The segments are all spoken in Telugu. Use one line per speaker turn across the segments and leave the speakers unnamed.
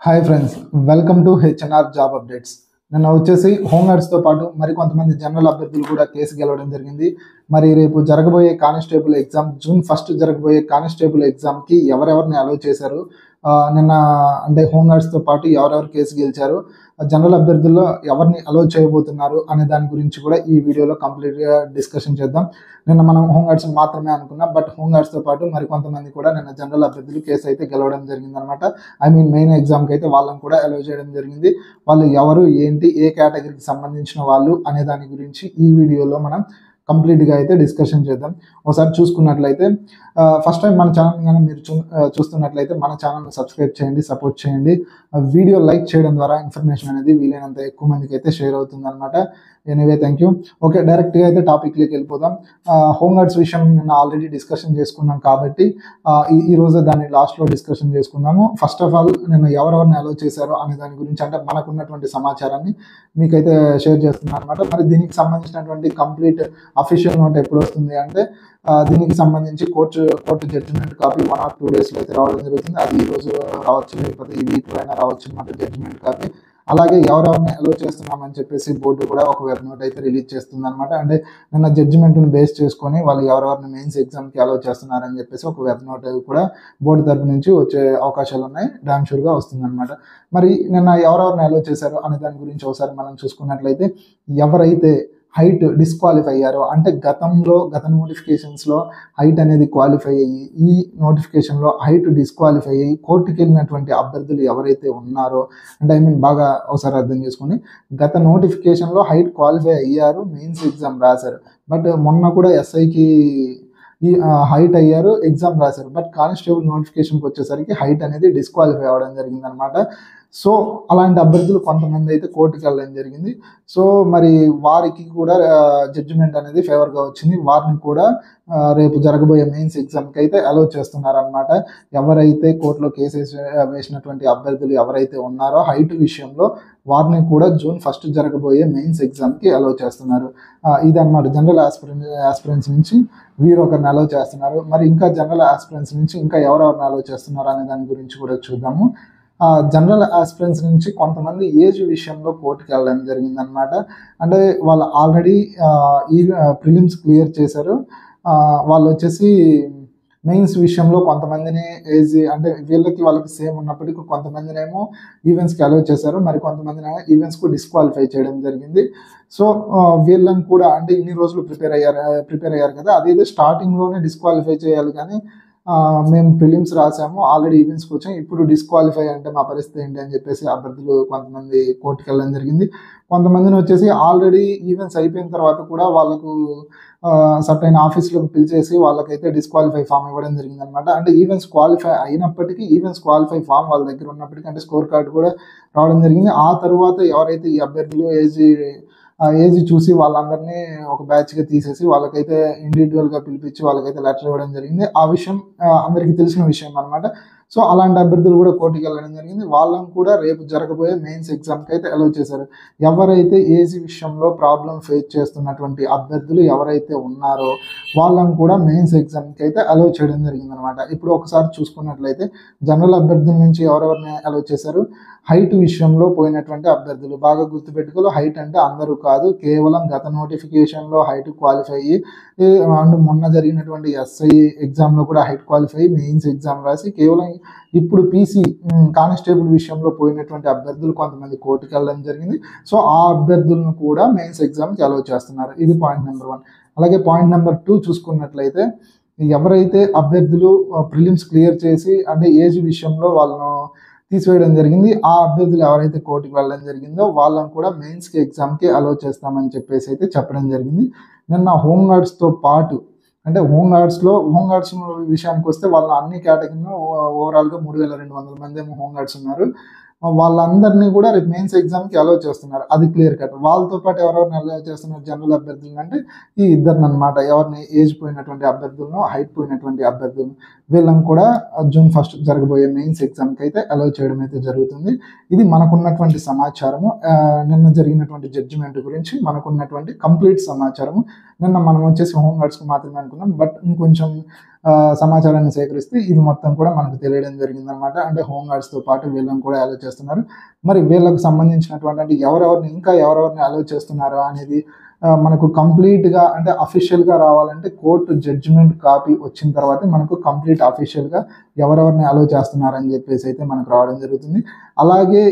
Hi friends, welcome to HNR job updates. నిన్న వచ్చేసి హోంగార్డ్స్తో పాటు మరికొంతమంది జనరల్ అభ్యర్థులు కూడా కేసు గెలవడం జరిగింది. మరి రేపు జరగబోయే కానిస్టేబుల్ ఎగ్జామ్, జూన్ 1 జరగబోయే కానిస్టేబుల్ ఎగ్జామ్కి ఎవరెవరిని అలౌ చేశారు, నిన్న అంటే హోంగార్డ్స్తో పాటు ఎవరెవరు కేసు గెలిచారు, జనరల్ అభ్యర్థుల్లో ఎవరిని అలౌ చేయబోతున్నారు అనే దాని గురించి కూడా ఈ వీడియోలో కంప్లీట్గా డిస్కషన్ చేద్దాం. నిన్న మనం హోంగార్డ్స్ మాత్రమే అనుకున్నాం, బట్ హోంగార్డ్స్తో పాటు మరికొంతమంది కూడా నిన్న జనరల్ అభ్యర్థులు కేసు అయితే గెలవడం జరిగిందనమాట. మెయిన్ ఎగ్జామ్కి అయితే వాళ్ళని కూడా అలౌ చేయడం జరిగింది. వాళ్ళు ఎవరు, ఏంటి, ఏ కేటగిరీకి సంబంధించిన వాళ్ళు అనే దాని గురించి ఈ వీడియోలో మనం కంప్లీట్గా అయితే డిస్కషన్ చేద్దాం. ఒకసారి చూసుకున్నట్లయితే ఫస్ట్ టైం మన ఛానల్ కానీ మీరు చూస్తున్నట్లయితే మన ఛానల్ని సబ్స్క్రైబ్ చేయండి, సపోర్ట్ చేయండి. వీడియో లైక్ చేయడం ద్వారా ఇన్ఫర్మేషన్ అనేది వీలైనంత ఎక్కువ మందికి అయితే షేర్ అవుతుంది అనమాట. Anyway, thank you. ఓకే, డైరెక్ట్గా అయితే టాపిక్లోకి వెళ్ళిపోదాం. హోంగార్డ్స్ విషయం నిన్న ఆల్రెడీ డిస్కషన్ చేసుకున్నాం కాబట్టి ఈ రోజు దాన్ని లాస్ట్లో డిస్కషన్ చేసుకుందాము. ఫస్ట్ ఆఫ్ ఆల్ నిన్న ఎవరెవరిని అలౌ చేశారో అనే దాని గురించి, అంటే మనకున్నటువంటి సమాచారాన్ని మీకైతే షేర్ చేస్తున్నాను అనమాట. మరి దీనికి సంబంధించినటువంటి కంప్లీట్ అఫీషియల్ నోట్ ఎప్పుడు వస్తుంది అంటే దీనికి సంబంధించి కోర్టు జడ్జిమెంట్ కాపీ 1 or 2 daysలో అయితే రావడం జరుగుతుంది. అది ఈ రోజు రావచ్చు, లేకపోతే ఈ వీక్లో అయినా రావచ్చు అన్నమాట జడ్జిమెంట్ కాపీ. అలాగే ఎవరెవరిని అలౌ చేస్తున్నామని చెప్పేసి బోర్డు కూడా ఒక వెబ్ నోట్ అయితే రిలీజ్ చేస్తుంది అనమాట. అంటే నిన్న జడ్జిమెంట్ని బేస్ చేసుకొని వాళ్ళు ఎవరెవరిని మెయిన్స్ ఎగ్జామ్కి అలౌ చేస్తున్నారని చెప్పేసి ఒక వెబ్ నోట్ కూడా బోర్డు తరపు నుంచి వచ్చే అవకాశాలు ఉన్నాయి, డామ్ షూర్గా వస్తుంది అనమాట. మరి నిన్న ఎవరెవరిని అలౌ చేశారు అనే దాని గురించి ఒకసారి మనం చూసుకున్నట్లయితే, ఎవరైతే హైట్ డిస్క్వాలిఫై అయ్యారో, అంటే గత నోటిఫికేషన్స్లో హైట్ అనేది క్వాలిఫై అయ్యి ఈ నోటిఫికేషన్లో హైట్ డిస్క్వాలిఫై అయ్యి కోర్టుకి వెళ్ళినటువంటి అభ్యర్థులు ఎవరైతే ఉన్నారో, అంటే బాగా ఒకసారి అర్థం చేసుకోండి. గత నోటిఫికేషన్లో హైట్ క్వాలిఫై అయ్యారు, మెయిన్స్ ఎగ్జామ్ రాశారు, బట్ మొన్న కూడా ఎస్ఐకి ఈ హైట్ అయ్యారు, ఎగ్జామ్ రాశారు, బట్ కానిస్టేబుల్ నోటిఫికేషన్కి వచ్చేసరికి హైట్ అనేది డిస్క్వాలిఫై అవ్వడం జరిగిందనమాట. సో అలాంటి అభ్యర్థులు కొంతమంది అయితే కోర్టుకి వెళ్ళడం జరిగింది. సో మరి వారికి కూడా జడ్జిమెంట్ అనేది ఫేవర్గా వచ్చింది. వారిని కూడా రేపు జరగబోయే మెయిన్స్ ఎగ్జామ్కి అయితే అలౌ చేస్తున్నారనమాట. ఎవరైతే కోర్టులో కేసు వేసినటువంటి అభ్యర్థులు ఎవరైతే ఉన్నారో హైట్ విషయంలో, వారిని కూడా జూన్ 1 జరగబోయే మెయిన్స్ ఎగ్జామ్కి అలౌ చేస్తున్నారు. ఇదన్నమాట జనరల్ ఆస్పిరెంట్స్ నుంచి వీరు ఒకరిని అలౌ చేస్తున్నారు. మరి ఇంకా జనరల్ ఆస్పిరెంట్స్ నుంచి ఇంకా ఎవరెవరిని అలౌ చేస్తున్నారు అనే దాని గురించి కూడా చూద్దాము. జనరల్ ఆస్పిరెంట్స్ నుంచి కొంతమంది ఏజ్ విషయంలో కోర్టుకి వెళ్ళడం జరిగిందనమాట. అంటే వాళ్ళు ఆల్రెడీ ఈ ప్రిలిమ్స్ క్లియర్ చేశారు. వాళ్ళు వచ్చేసి మెయిన్స్ విషయంలో కొంతమందిని ఏజ్, అంటే వాళ్ళకి సేమ్ ఉన్నప్పటికీ కొంతమందినేమో ఈవెంట్స్కి అలౌ చేశారు, మరి కొంతమందిని ఈవెంట్స్కు డిస్క్వాలిఫై చేయడం జరిగింది. సో వీళ్ళని కూడా, అంటే ఇన్ని రోజులు ప్రిపేర్ అయ్యారు కదా, అదేదో స్టార్టింగ్లోనే డిస్క్వాలిఫై చేయాలి, కానీ మేము ప్రిలిమ్స్ రాసాము, ఆల్రెడీ ఈవెంట్స్కి వచ్చాము, ఇప్పుడు డిస్క్వాలిఫై అంటే మా పరిస్థితి ఏంటి అని చెప్పేసి అభ్యర్థులు కొంతమంది కోర్టుకి వెళ్ళడం జరిగింది. కొంతమందిని వచ్చేసి ఆల్రెడీ ఈవెంట్స్ అయిపోయిన తర్వాత కూడా వాళ్ళకు సర్టైన్ ఆఫీస్లోకి పిలిచేసి వాళ్ళకైతే డిస్క్వాలిఫై ఫామ్ ఇవ్వడం జరిగింది అనమాట. అంటే ఈవెంట్స్ క్వాలిఫై అయినప్పటికీ, ఈవెంట్స్ క్వాలిఫై ఫామ్ వాళ్ళ దగ్గర ఉన్నప్పటికీ, అంటే స్కోర్ కార్డు కూడా రావడం జరిగింది. ఆ తర్వాత ఎవరైతే ఈ అభ్యర్థులు ఏజ్ చూసి వాళ్ళందరినీ ఒక బ్యాచ్గా తీసేసి వాళ్ళకైతే ఇండివిజువల్గా పిలిపించి వాళ్ళకైతే లెటర్ ఇవ్వడం జరిగింది. ఆ విషయం అందరికీ తెలిసిన విషయం అనమాట. సో అలాంటి అభ్యర్థులు కూడా కోర్టుకి వెళ్ళడం జరిగింది. వాళ్ళని కూడా రేపు జరగబోయే మెయిన్స్ ఎగ్జామ్కి అయితే అలౌ చేశారు. ఎవరైతే ఏజ్ విషయంలో ప్రాబ్లం ఫేస్ చేస్తున్నటువంటి అభ్యర్థులు ఎవరైతే ఉన్నారో వాళ్ళని కూడా మెయిన్స్ ఎగ్జామ్కి అయితే అలౌ చేయడం జరిగింది అనమాట. ఇప్పుడు ఒకసారి చూసుకున్నట్లయితే జనరల్ అభ్యర్థుల నుంచి ఎవరెవరిని అలౌ చేశారు, హైట్ విషయంలో పోయినటువంటి అభ్యర్థులు. బాగా గుర్తుపెట్టుకోవాలి, హైట్ అంటే అందరూ కాదు, కేవలం గత నోటిఫికేషన్లో హైట్ క్వాలిఫై అయ్యి అండ్ మొన్న జరిగినటువంటి ఎస్ఐ ఎగ్జామ్లో కూడా హైట్ క్వాలిఫై మెయిన్స్ ఎగ్జామ్ రాసి కేవలం ఇప్పుడు పీసీ కానిస్టేబుల్ విషయంలో పోయినటువంటి అభ్యర్థులు కొంతమంది కోర్టుకి వెళ్ళడం జరిగింది. సో ఆ అభ్యర్థులను కూడా మెయిన్స్ ఎగ్జామ్కి అలౌ చేస్తున్నారు. ఇది పాయింట్ నెంబర్ 1. అలాగే పాయింట్ నెంబర్ 2 చూసుకున్నట్లయితే, ఎవరైతే అభ్యర్థులు ప్రిలిమ్స్ క్లియర్ చేసి అంటే ఏజ్ విషయంలో వాళ్ళను తీసివేయడం జరిగింది, ఆ అభ్యర్థులు ఎవరైతే కోర్టుకి వెళ్ళడం జరిగిందో వాళ్ళని కూడా మెయిన్స్కి ఎగ్జామ్కి అలౌ చేస్తామని చెప్పేసి అయితే చెప్పడం జరిగింది. నిన్న హోంగార్డ్స్తో పాటు, అంటే హోంగార్డ్స్ విషయానికి వస్తే వాళ్ళ అన్ని కేటగిరీలో ఓవరాల్గా 3200 మంది ఏమో హోంగార్డ్స్ ఉన్నారు. వాళ్ళందరినీ కూడా రేపు మెయిన్స్ ఎగ్జామ్కి అలౌ చేస్తున్నారు, అది క్లియర్ కట్. వాళ్ళతో పాటు ఎవరెవరిని అలౌ చేస్తున్నారు జనరల్ అభ్యర్థులను అంటే ఈ ఇద్దరిని అనమాట. ఎవరిని ఏజ్ పోయినటువంటి అభ్యర్థులను, హైట్ పోయినటువంటి అభ్యర్థులను, వీళ్ళని కూడా జూన్ 1 జరగబోయే మెయిన్స్ ఎగ్జామ్కి అయితే అలౌ చేయడం అయితే జరుగుతుంది. ఇది మనకున్నటువంటి సమాచారము. నిన్న జరిగినటువంటి జడ్జిమెంట్ గురించి మనకున్నటువంటి కంప్లీట్ సమాచారము. నిన్న మనం వచ్చేసి హోంగార్డ్స్కి మాత్రమే అనుకున్నాం, బట్ ఇంకొంచెం సమాచారాన్ని సేకరిస్తే ఇది మొత్తం కూడా మనకు తెలియడం జరిగిందనమాట. అంటే హోంగార్డ్స్తో పాటు వీళ్ళని కూడా అలౌ చేస్తున్నారు. మరి వీళ్ళకు సంబంధించినటువంటి అంటే ఎవరెవరిని అలో చేస్తున్నారు అనేది మనకు కంప్లీట్గా అంటే అఫీషియల్గా రావాలంటే కోర్టు జడ్జిమెంట్ కాపీ వచ్చిన తర్వాత మనకు కంప్లీట్ అఫీషియల్గా ఎవరెవరిని అలో చేస్తున్నారని చెప్పేసి అయితే మనకు రావడం జరుగుతుంది. అలాగే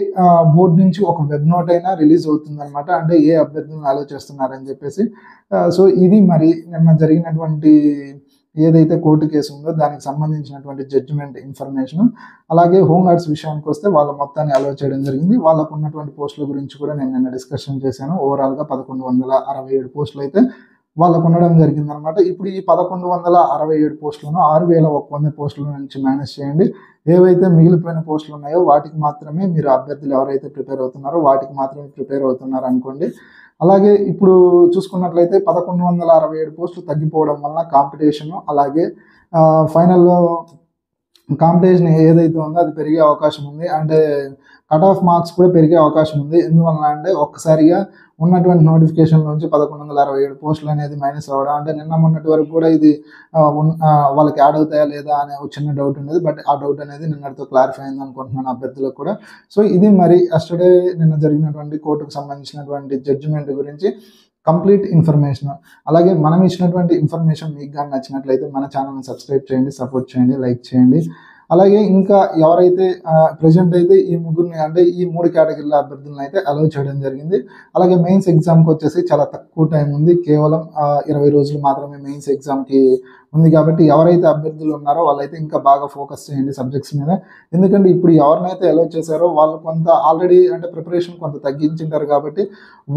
బోర్డు నుంచి ఒక వెబ్ నోట్ అయినా రిలీజ్ అవుతుంది అనమాట, అంటే ఏ అభ్యర్థులను అలో చేస్తున్నారని చెప్పేసి. సో ఇది మరి నిన్న జరిగినటువంటి ఏదైతే కోర్టు కేసు ఉందో దానికి సంబంధించినటువంటి జడ్జిమెంట్ ఇన్ఫర్మేషన్. అలాగే హోంగార్డ్స్ విషయానికి వస్తే వాళ్ళ మొత్తాన్ని అలో చేయడం జరిగింది. వాళ్ళకు ఉన్నటువంటి పోస్టుల గురించి కూడా నేను నిన్న డిస్కషన్ చేశాను. ఓవరాల్గా 1167 పోస్టులు అయితే వాళ్ళకు ఉండడం జరిగింది అనమాట. ఇప్పుడు ఈ 1167 పోస్టులను 6100 పోస్టుల నుంచి మేనేజ్ చేయండి. ఏవైతే మిగిలిపోయిన పోస్టులు ఉన్నాయో వాటికి మాత్రమే మీరు అభ్యర్థులు ఎవరైతే ప్రిపేర్ అవుతున్నారో వాటికి మాత్రమే ప్రిపేర్ అవుతున్నారు అనుకోండి. అలాగే ఇప్పుడు చూసుకున్నట్లయితే 1167 పోస్టులు తగ్గిపోవడం వలన కాంపిటీషన్, అలాగే ఫైనల్లో కాంపిటీషన్ ఏదైతే ఉందో అది పెరిగే అవకాశం ఉంది. అంటే కట్ ఆఫ్ మార్క్స్ కూడా పెరిగే అవకాశం ఉంది. ఎందువలన అంటే ఒక్కసారిగా ఉన్నటువంటి నోటిఫికేషన్ నుంచి 1167 పోస్టులు అనేది మైనస్ అవ్వడం, అంటే నిన్న మొన్నటి వరకు కూడా ఇది వాళ్ళకి యాడ్ అవుతాయా లేదా అనే ఒక చిన్న డౌట్ ఉండేది. బట్ ఆ డౌట్ అనేది నిన్నటితో క్లారిఫై అయింది అనుకుంటున్నాను అభ్యర్థులకు కూడా. సో ఇది మరి ఎస్టర్డే నిన్న జరిగినటువంటి కోర్టుకు సంబంధించినటువంటి జడ్జిమెంట్ గురించి కంప్లీట్ ఇన్ఫర్మేషన్. అలాగే మనం ఇచ్చినటువంటి ఇన్ఫర్మేషన్ మీకు కానీ నచ్చినట్లయితే మన ఛానల్ని సబ్స్క్రైబ్ చేయండి, సపోర్ట్ చేయండి, లైక్ చేయండి. అలాగే ఇంకా ఎవరైతే ప్రజెంట్ అయితే ఈ ముగ్గురిని అంటే ఈ 3 కేటగిరీల అభ్యర్థులను అయితే అలౌ చేయడం జరిగింది. అలాగే మెయిన్స్ ఎగ్జామ్కి వచ్చేసి చాలా తక్కువ టైం ఉంది, కేవలం 20 రోజులు మాత్రమే మెయిన్స్ ఎగ్జామ్కి ఉంది. కాబట్టి ఎవరైతే అభ్యర్థులు ఉన్నారో వాళ్ళైతే ఇంకా బాగా ఫోకస్ చేయండి సబ్జెక్ట్స్ మీద. ఎందుకంటే ఇప్పుడు ఎవరినైతే అలౌ చేశారో వాళ్ళు కొంత ఆల్రెడీ అంటే ప్రిపరేషన్ కొంత తగ్గించింటారు కాబట్టి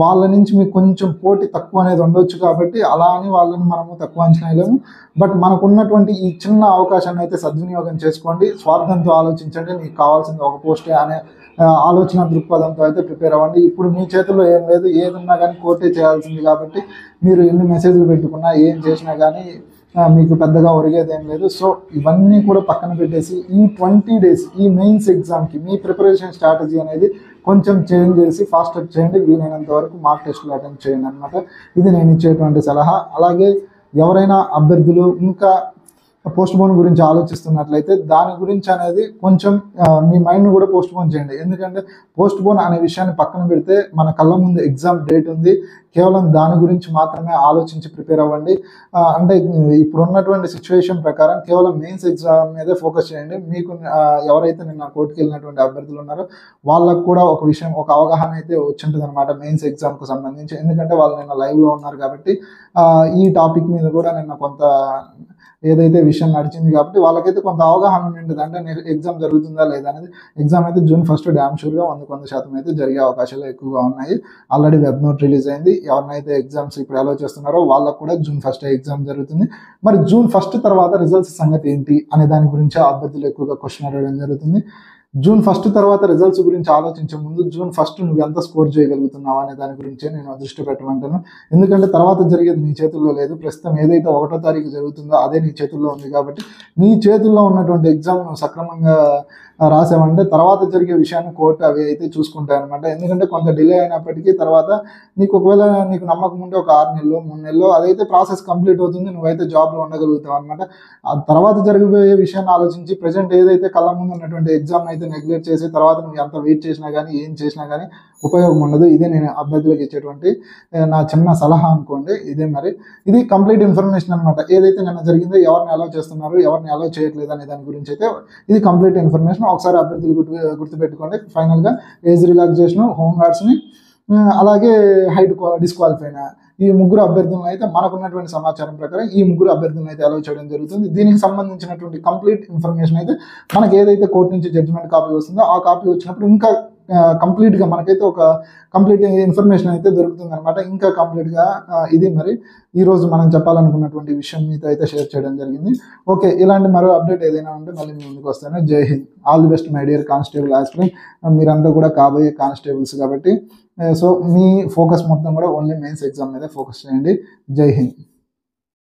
వాళ్ళ నుంచి మీకు కొంచెం పోటీ తక్కువ అనేది ఉండొచ్చు. కాబట్టి అలా అని వాళ్ళని మనము తక్కువ అంచనా వేయలేము. బట్ మనకు ఉన్నటువంటి ఈ చిన్న అవకాశాన్ని అయితే సద్వినియోగం చేసుకోండి. స్వార్థంతో ఆలోచించండి, మీకు కావాల్సింది ఒక పోస్టే అనే ఆలోచన దృక్పథంతో అయితే ప్రిపేర్ అవ్వండి. ఇప్పుడు మీ చేతుల్లో ఏం లేదు, ఏదన్నా కానీ కోర్టే చేయాల్సింది. కాబట్టి మీరు ఎన్ని మెసేజ్లు పెట్టుకున్నా ఏం చేసినా కానీ మీకు పెద్దగా ఒరిగేది ఏం లేదు. సో ఇవన్నీ కూడా పక్కన పెట్టేసి ఈ 20 డేస్ ఈ మెయిన్స్ ఎగ్జామ్కి మీ ప్రిపరేషన్ స్ట్రాటజీ అనేది కొంచెం చేంజ్ చేసి ఫాస్ట్ అప్ చేయండి. వీలైనంత వరకు మార్క్ టెస్టులు అటెంప్ట్ చేయండి అనమాట. ఇది నేను ఇచ్చేటువంటి సలహా. అలాగే ఎవరైనా అభ్యర్థులు ఇంకా పోస్ట్ పోన్ గురించి ఆలోచిస్తున్నట్లయితే దాని గురించి అనేది కొంచెం మీ మైండ్ కూడా పోస్ట్ పోన్ చేయండి. ఎందుకంటే పోస్ట్ పోన్ అనే విషయాన్ని పక్కన పెడితే మన కళ్ళ ముందు ఎగ్జామ్ డేట్ ఉంది, కేవలం దాని గురించి మాత్రమే ఆలోచించి ప్రిపేర్ అవ్వండి. అంటే ఇప్పుడు ఉన్నటువంటి సిచ్యువేషన్ ప్రకారం కేవలం మెయిన్స్ ఎగ్జామ్ మీదే ఫోకస్ చేయండి. మీకు ఎవరైతే నిన్న కోర్టుకి వెళ్ళినటువంటి అభ్యర్థులు ఉన్నారో వాళ్ళకు కూడా ఒక విషయం ఒక అవగాహన అయితే వచ్చింటుంది అనమాట మెయిన్స్ ఎగ్జామ్కు సంబంధించి. ఎందుకంటే వాళ్ళు నిన్న లైవ్లో ఉన్నారు కాబట్టి ఈ టాపిక్ మీద కూడా నిన్న కొంత ఏదైతే విషయం నడిచింది కాబట్టి వాళ్ళకైతే కొంత అవగాహన ఉంటుంది. అంటే ఎగ్జామ్ జరుగుతుందా లేదా అనేది. ఎగ్జామ్ అయితే June 1 డ్యామ్ షూర్గా 100% అయితే జరిగే అవకాశాలు ఎక్కువగా ఉన్నాయి. ఆల్రెడీ వెబ్ నోట్ రిలీజ్ అయింది. ఎవరినైతే ఎగ్జామ్స్ ఇప్పుడు అలౌ చేస్తున్నారో వాళ్ళకు కూడా June 1 ఎగ్జామ్ జరుగుతుంది. మరి June 1 తర్వాత రిజల్ట్స్ సంగతి ఏంటి అనే దాని గురించి అభ్యర్థులు ఎక్కువగా క్వశ్చన్ అడగడం జరుగుతుంది. June 1 తర్వాత రిజల్ట్స్ గురించి ఆలోచించే ముందు June 1 నువ్వు ఎంత స్కోర్ చేయగలుగుతున్నావు అనే దాని గురించే నేను దృష్టి పెట్టమంటాను. ఎందుకంటే తర్వాత జరిగేది నీ చేతుల్లో లేదు. ప్రస్తుతం ఏదైతే 1వ తారీఖు జరుగుతుందో అదే నీ చేతుల్లో ఉంది. కాబట్టి నీ చేతుల్లో ఉన్నటువంటి ఎగ్జామ్ నువ్వు సక్రమంగా రాసామంటే తర్వాత జరిగే విషయాన్ని కోర్టు అవి అయితే చూసుకుంటాయి అనమాట. ఎందుకంటే కొంత డిలే అయినప్పటికీ తర్వాత నీకు ఒకవేళ నీకు నమ్మకం ఉంటే ఒక 6 నెలలు 3 నెలలు అదైతే ప్రాసెస్ కంప్లీట్ అవుతుంది, నువ్వైతే జాబ్లో ఉండగలుగుతావు అనమాట. ఆ తర్వాత జరిగిపోయే విషయాన్ని ఆలోచించి ప్రజెంట్ ఏదైతే కళ్ళ ముందు ఉన్నటువంటి ఎగ్జామ్ అయితే నెగ్లెక్ట్ చేసి తర్వాత నువ్వు ఎంత వెయిట్ చేసినా కానీ ఏం చేసినా కానీ ఉపయోగం ఉండదు. ఇదే నేను అభ్యర్థులకు ఇచ్చేటువంటి నా చిన్న సలహా అనుకోండి. ఇదే మరి ఇది కంప్లీట్ ఇన్ఫర్మేషన్ అనమాట. ఏదైతే నిన్న జరిగిందో ఎవరిని అలౌ చేస్తున్నారు ఎవరిని అలౌ చేయట్లేదు అనే దాని గురించి అయితే ఇది కంప్లీట్ ఇన్ఫర్మేషన్. ఒకసారి అభ్యర్థులు గుర్తుపెట్టుకోండి. ఫైనల్గా ఏజ్ రిలాక్సేషన్, హోంగార్డ్స్ని, అలాగే హైట్ డిస్క్వాలిఫై అయిన ఈ 3 అభ్యర్థులను అయితే మనకున్నటువంటి సమాచారం ప్రకారం ఈ 3 అభ్యర్థులను అయితే అలౌ చేయడం జరుగుతుంది. దీనికి సంబంధించినటువంటి కంప్లీట్ ఇన్ఫర్మేషన్ అయితే మనకి ఏదైతే కోర్టు నుంచి జడ్జిమెంట్ కాపీ వస్తుందో ఆ కాపీ వచ్చినప్పుడు ఇంకా కంప్లీట్గా మనకైతే ఒక కంప్లీట్ ఇన్ఫర్మేషన్ అయితే దొరుకుతుంది అనమాట. ఇంకా కంప్లీట్గా ఇది మరి ఈరోజు మనం చెప్పాలనుకున్నటువంటి విషయం మీతో అయితే షేర్ చేయడం జరిగింది. ఓకే, ఇలాంటి మరో అప్డేట్ ఏదైనా ఉంటే మళ్ళీ మీ ముందుకు వస్తాను. జై Hind. All the best my dear constable aspirant. మీరంతా కూడా కాబోయే కానిస్టేబుల్స్ కాబట్టి సో మీ ఫోకస్ మొత్తం కూడా ఓన్లీ మెయిన్స్ ఎగ్జామ్ మీద ఫోకస్ చేయండి. జై హింద్.